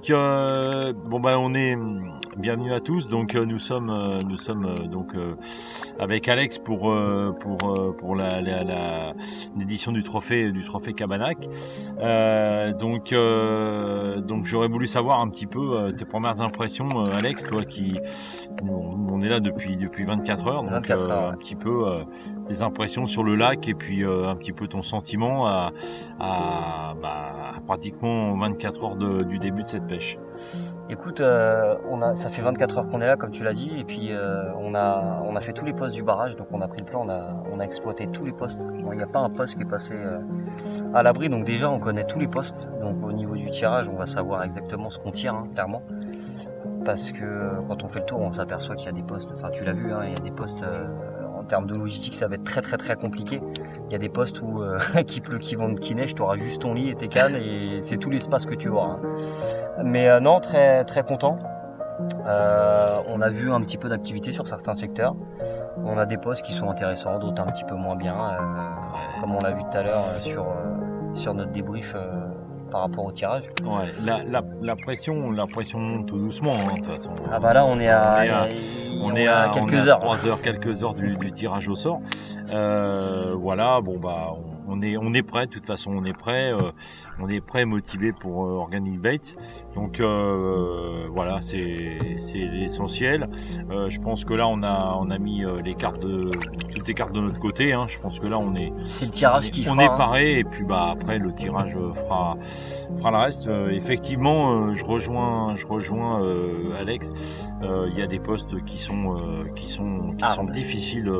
Donc on est bienvenue à tous. Donc nous sommes avec Alex pour l'édition du trophée Cabanac. Donc j'aurais voulu savoir un petit peu tes premières impressions, Alex, toi on est là depuis 24 heures, donc 24 heures, ouais. Un petit peu des impressions sur le lac et puis un petit peu ton sentiment à pratiquement 24 heures du début de cette pêche. Écoute, ça fait 24 heures qu'on est là, comme tu l'as dit, et puis on a fait tous les postes du barrage, donc on a pris le plan, on a exploité tous les postes. Bon, il n'y a pas un poste qui est passé à l'abri, donc déjà on connaît tous les postes. Donc au niveau du tirage, on va savoir exactement ce qu'on tire, clairement. Parce que quand on fait le tour, on s'aperçoit qu'il y a des postes, enfin tu l'as vu, il y a des postes, en termes de logistique, ça va être très très très compliqué. Il y a des postes où qu'il pleut, qu'il neige, tu auras juste ton lit et tes cannes et c'est tout l'espace que tu auras. Mais non, très très content. On a vu un petit peu d'activité sur certains secteurs. On a des postes qui sont intéressants, d'autres un petit peu moins bien, comme on l'a vu tout à l'heure sur notre débrief par rapport au tirage. Ouais, la pression monte tout doucement, de toute façon. Ah bah là on est à quelques heures. 3 heures, quelques heures du tirage au sort. Voilà, on est prêt, de toute façon on est prêt, motivé pour Organic Baits. Donc voilà, c'est l'essentiel. Je pense que là on a mis toutes les cartes de notre côté. Je pense que là c'est le tirage qui fera. On est paré et puis après le tirage fera le reste. Effectivement, je rejoins Alex. Il y a des postes qui sont difficiles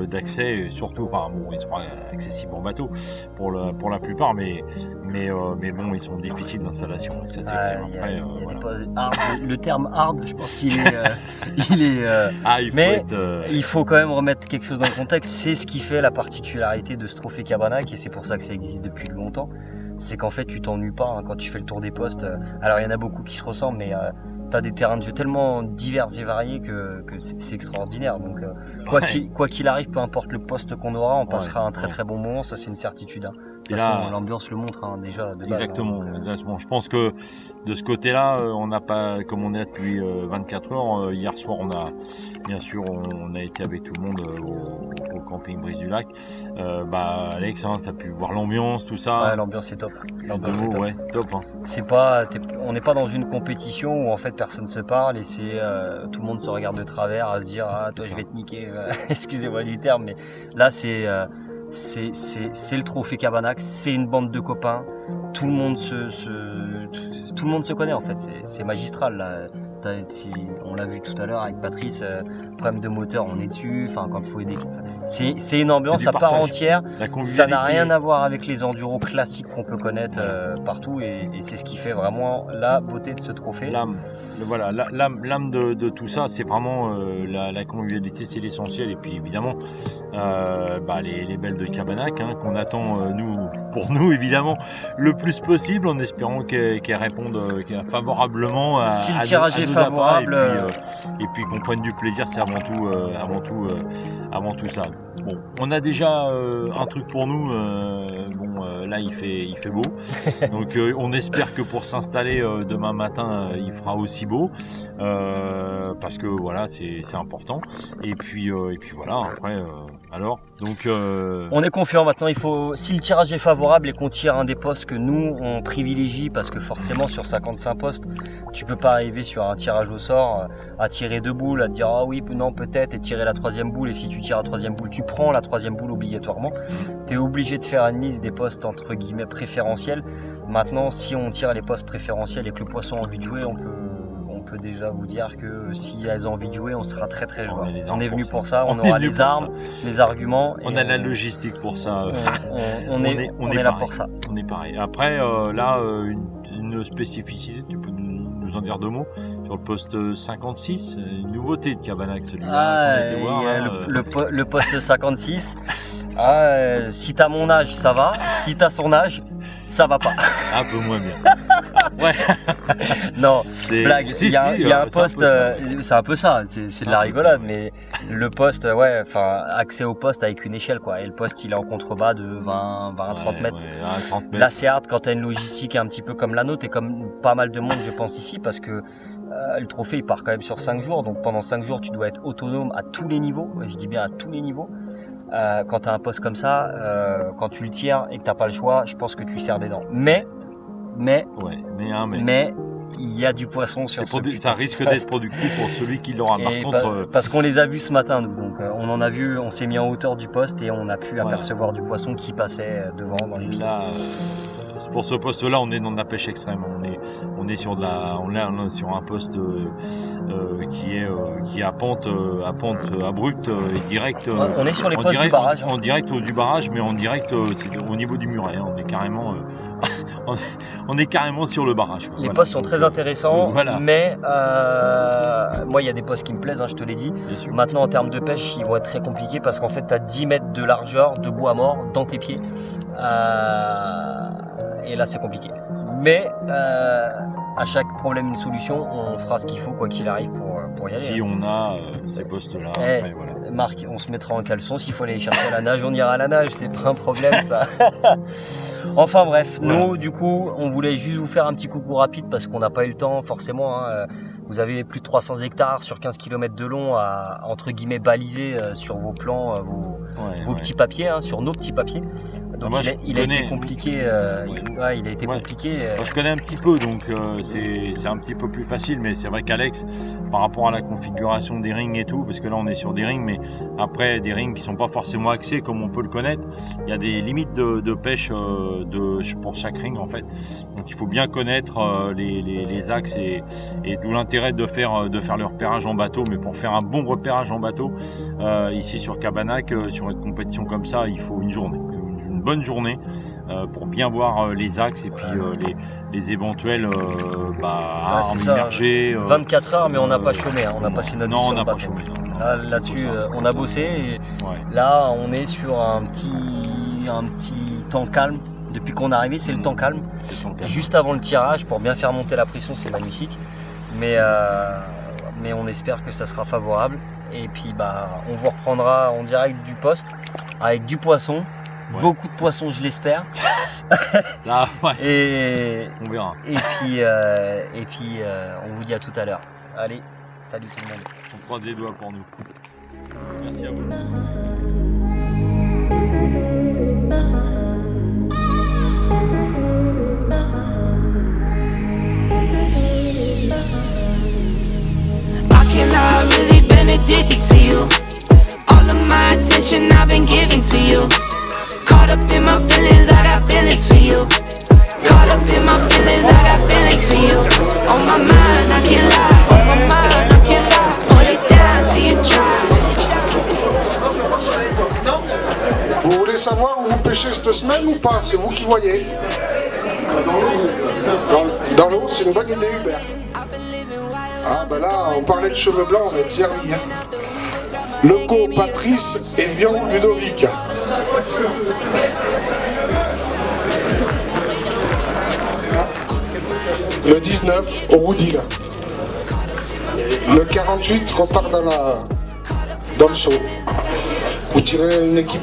d'accès, et surtout ils sont accessibles en bateau pour la plupart, mais bon, ils sont difficiles d'installation. Et ça, c'est clair. Après, le terme hard, je pense qu'il est il faut quand même remettre quelque chose dans le contexte. C'est ce qui fait la particularité de ce trophée Cabanac, et c'est pour ça que ça existe depuis longtemps. C'est qu'en fait tu t'ennuies pas quand tu fais le tour des postes. Alors il y en a beaucoup qui se ressemblent, mais t'as des terrains de jeu tellement divers et variés que c'est extraordinaire. Donc quoi qu'il arrive, peu importe le poste qu'on aura, on passera un très très bon moment, ça c'est une certitude. De toute façon, l'ambiance le montre déjà de base. Exactement. Je pense que de ce côté-là, on n'a pas, comme on est là depuis 24 heures, hier soir on a été avec tout le monde au camping Brise du Lac. Alex, tu as pu voir l'ambiance, tout ça. Ouais, l'ambiance est top. Top. On n'est pas dans une compétition où en fait personne se parle et tout le monde se regarde de travers à se dire toi je vais te niquer, excusez-moi du terme, mais là c'est le trophée Cabanac, c'est une bande de copains, tout le monde se connaît en fait, c'est magistral là. On l'a vu tout à l'heure avec Patrice, problème de moteur, on est dessus, quand il faut aider. C'est une ambiance à part entière, ça n'a rien à voir avec les enduros classiques qu'on peut connaître partout, et c'est ce qui fait vraiment la beauté de ce trophée. L'âme de tout ça, c'est vraiment la convivialité, c'est l'essentiel, et puis évidemment les belles de Cabanac qu'on attend pour nous évidemment le plus possible, en espérant qu'elles répondent favorablement à si le tirage est favorable, et puis qu'on prenne du plaisir, c'est avant tout ça. Bon, on a déjà un truc pour nous. Là il fait beau, donc on espère que pour s'installer demain matin, il fera aussi beau, parce que voilà, c'est important. Et puis voilà. Après, alors, donc on est confiant maintenant. Si le tirage est favorable et qu'on tire un des postes que nous on privilégie, parce que forcément sur 55 postes, tu peux pas arriver sur un tirage au sort à tirer 2 boules, à te dire oui, non, peut-être, et tirer la 3e boule. Et si tu tires la 3e boule, tu prends la 3e boule obligatoirement. Tu es obligé de faire une liste des postes entre guillemets préférentiels. Maintenant, si on tire les postes préférentiels et que le poisson a envie de jouer, on peut déjà vous dire que si elles ont envie de jouer, on sera très très joueur. On est venu pour ça, on aura les armes, les arguments. On a la logistique pour ça. On est là pour ça. On est pareil. Après, une spécificité, tu peux nous en dire 2 mots sur le poste 56, une nouveauté de Cabanac, celui-là. Le poste 56. Si t'as mon âge, ça va. Si t'as son âge, ça va pas. Un peu moins bien. Ouais. Non, C'est- blague. si, Il y a, si, il y a un c'est un poste, peu ça. c'est un peu ça, c'est de la un peu rigolade, ça, ouais. mais le poste, ouais, enfin, accès au poste avec une échelle, quoi. Et le poste, il est en contrebas de 20 à 30 mètres. Ouais, à 30 mètres. Là, c'est hard quand tu as une logistique un petit peu comme la nôtre et comme pas mal de monde, je pense, ici, parce que le trophée, il part quand même sur 5 jours. Donc pendant 5 jours, tu dois être autonome à tous les niveaux. Et je dis bien à tous les niveaux. Quand tu as un poste comme ça, quand tu le tires et que tu n'as pas le choix, je pense que tu serres des dents. Mais, Ouais, mais il y a du poisson sur ce ça risque d'être productif pour celui qui l'aura. Par et contre, parce qu'on les a vus ce matin, nous. Donc on en a vu, on s'est mis en hauteur du poste et on a pu apercevoir du poisson qui passait devant dans les pieds. là, pour ce poste-là, on est dans de la pêche extrême. On est sur sur un poste qui est à pente abrupte et direct. On est sur les postes direct, du barrage. En direct du barrage, mais en direct c'est au niveau du muret. On est carrément. On est carrément sur le barrage. Les postes sont très intéressants, voilà. mais moi il y a des postes qui me plaisent, hein, je te l'ai dit. Bien sûr. Maintenant en termes de pêche, ils vont être très compliqués parce qu'en fait tu as 10 mètres de largeur, debout à mort, dans tes pieds. Et là c'est compliqué. Mais à chaque problème une solution, on fera ce qu'il faut quoi qu'il arrive pour y aller. Si on a ces postes-là, Eh, après, voilà. Marc, on se mettra en caleçon, s'il faut aller chercher à la nage, on ira à la nage, c'est pas un problème ça. Enfin bref, nous du coup, on voulait juste vous faire un petit coucou rapide parce qu'on n'a pas eu le temps forcément. Hein. Vous avez plus de 300 hectares sur 15 km de long à entre guillemets baliser sur vos plans, vos petits papiers, hein, sur nos petits papiers. Donc moi, il a été compliqué. Il a été compliqué. Moi, je connais un petit peu, donc c'est un petit peu plus facile, mais c'est vrai qu'Alex, par rapport à la configuration des rings et tout, parce que là on est sur des rings, mais après des rings qui sont pas forcément axés comme on peut le connaître, il y a des limites de pêche pour chaque ring en fait. Donc il faut bien connaître les axes et d'où l'intérêt de faire le repérage en bateau, mais pour faire un bon repérage en bateau, ici sur Cabanac, sur une compétition comme ça, il faut une journée. Une bonne journée pour bien voir les axes et puis les éventuels armes immergées. 24 heures, mais on n'a pas chômé, hein. On a passé notre vie sur on le n'a pas bateau. chômé. Là-dessus, on a bossé et là, on est sur un petit temps calme. Depuis qu'on est arrivé, c'est le temps calme. Juste avant le tirage, pour bien faire monter la pression, c'est magnifique. Mais on espère que ça sera favorable. Et puis, on vous reprendra en direct du poste avec du poisson. Ouais. Beaucoup de poissons, je l'espère. Là, et on verra. Et puis, on vous dit à tout à l'heure. Allez, salut tout le monde. On croise les doigts pour nous. Merci à vous. I've really been addicted to you. All of my attention I've been giving to you. Caught up in my feelings, I got feelings for you. Caught up in my feelings, I got feelings for you. On my mind, I can't lie. On my mind, I can't lie. Hold it down till you try. Vous voulez savoir où vous pêchez cette semaine ou pas? C'est vous qui voyez. Dans l'eau, c'est une bonne idée, Hubert. Ah ben là, on parlait de cheveux blancs, on va être servi. Hein. Leco, Patrice et Vion, Ludovic. Le 19 au Woodhill. Le 48 repart dans le saut. Vous tirez une équipe.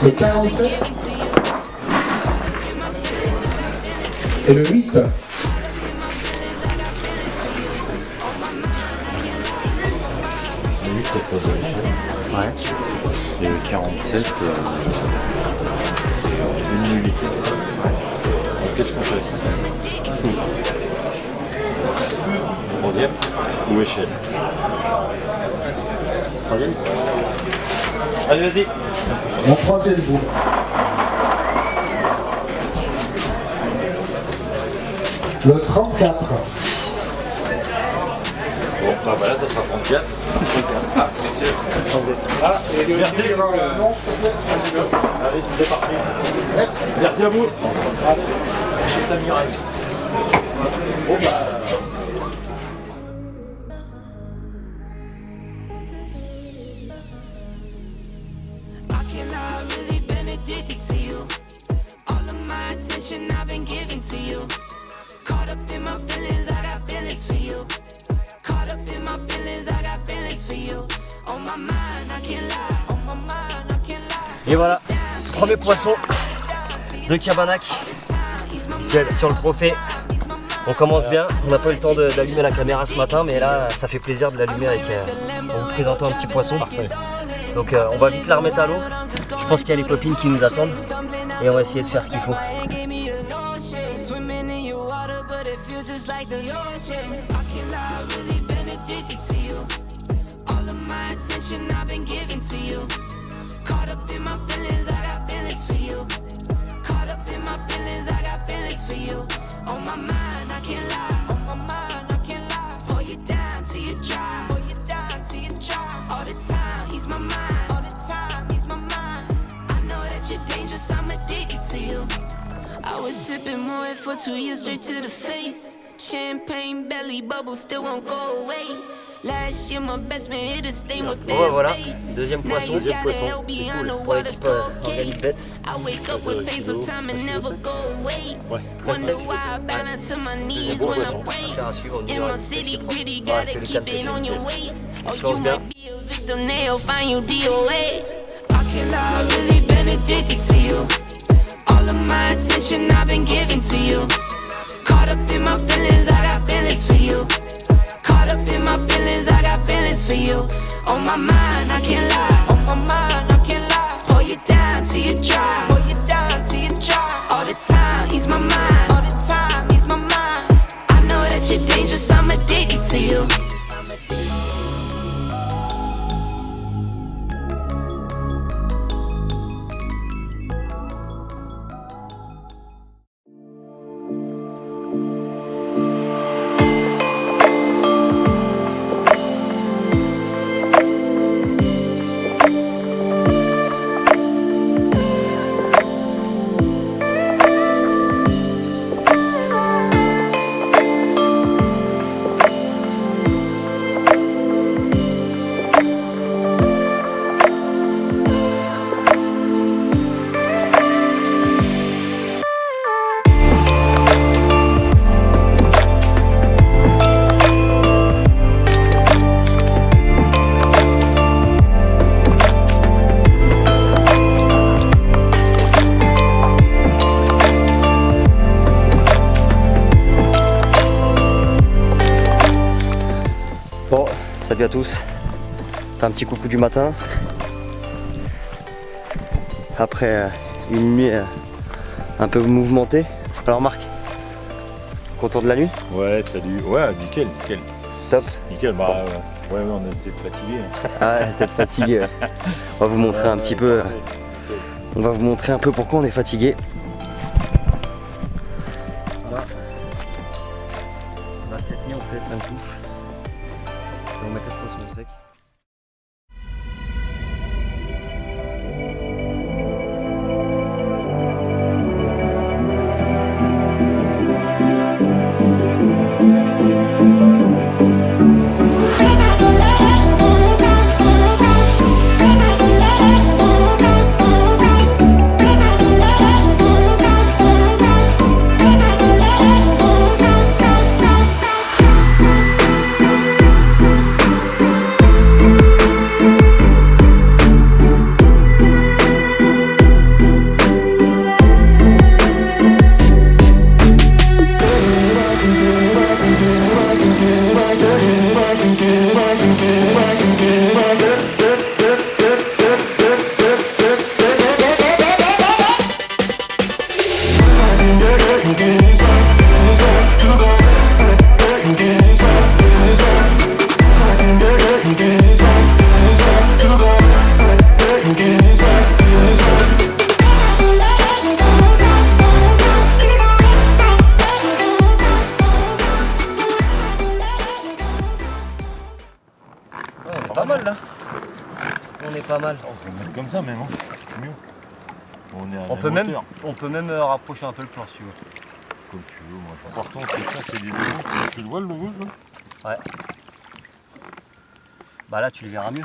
Le 47 et le 8. Le 8 c'est pas de l'échelle. Ouais. Et le 47 c'est une unité. Qu'est-ce qu'on fait? 11e. ou échelle. Allez, vas-y. Mon troisième bout. Le 34. Bon, bah voilà, ça sera 34. Ah, messieurs. Ah, et Merci. non, s'il te plaît. Allez, c'est parti. Merci. Merci à vous. Allez, chez ta muraille. Bon, bah. I cannot really been addicted to you. All of my attention I've been giving to you. Caught up in my feelings, I got feelings for you. Caught up in my feelings, I got feelings for you. On my mind, I can't lie. On my mind, I can't lie. Et voilà, premier poisson de Cabanac. Visuel sur le trophée. On commence bien, on n'a pas eu le temps d'allumer la caméra ce matin, mais là ça fait plaisir de l'allumer avec, en vous présentant un petit poisson. Parfait. Donc on va vite la remettre à l'eau. Je pense qu'il y a les copines qui nous attendent et on va essayer de faire ce qu'il faut. Swimming in your water, but it feels just like the ocean. I cannot really been addicted to you. All of my attention I've been giving to you. Caught up in my feelings, I got feelings for you. Caught up in my feelings, I got feelings for you. On my mind, I can't lie. On my mind, I can't lie. Pull you down till you dry. Pull you down till you dry. All the time, ease my mind. All the time, ease my mind. I know that you're dangerous, I'm addicted to you. I was sipping more for 2 years straight to the face. Champagne belly bubble still won't go away. Last year my best man hit a stain with Bon, voilà, face. deuxième poisson, c'est cool pour l'équipe Organique Bet. I wake up with pain sometimes and never go away. Wonder why I balance to my knees when I pray. Affaire à suivre au niveau In my du city FC. gritty, Ouais, gotta que le keep calme it on your fait. waist. On Or se lance you bien. might be a victim, they'll find you DOA. I cannot really been addicted to you. All of my attention I've been giving to you. Caught up in my feelings, I got feelings for you. Caught up in my feelings, I got feelings for you. On my mind, I can't lie. On my mind, I can't lie. Pull you down till you dry. Pull you down till you dry. All the time, ease my mind. All the time, ease my mind. I know that you're dangerous, I'm addicted to you. Bon, salut à tous. Fait un petit coucou du matin. Après une nuit un peu mouvementée. Alors Marc, content de la nuit? Ouais, salut. Ouais, nickel, nickel. Top. Nickel, bah ouais, on était fatigués. Ah, peut-être fatigué. On va vous montrer un petit peu. On va vous montrer un peu pourquoi on est fatigué. Voilà. Là, cette nuit, on fait 5 couches. Et on met 4 poissons au sec. On est pas mal. On peut le mettre comme ça même, hein. C'est mieux. On est à la On peut, même même, hauteur. on peut même rapprocher un peu le plan si tu veux. Comme tu veux, moi. L'important, c'est ça, c'est les logos. Tu le vois le logo, ça? Ouais. Bah là, tu le verras mieux.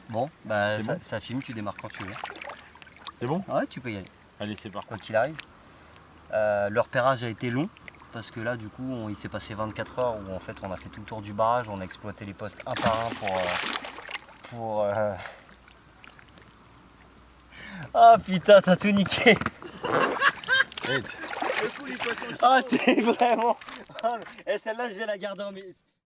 Bon, bah C'est ça, bon ça filme, tu démarres quand tu veux. C'est bon? Ouais, tu peux y aller. Allez, c'est parti. Quoi qu'il arrive. Le repérage a été long parce que là du coup il s'est passé 24 heures où en fait on a fait tout le tour du barrage, on a exploité les postes un par un pour Ah putain, t'as tout niqué. Hey, Ah t'es vraiment. Ah, celle-là je vais la garder en mes.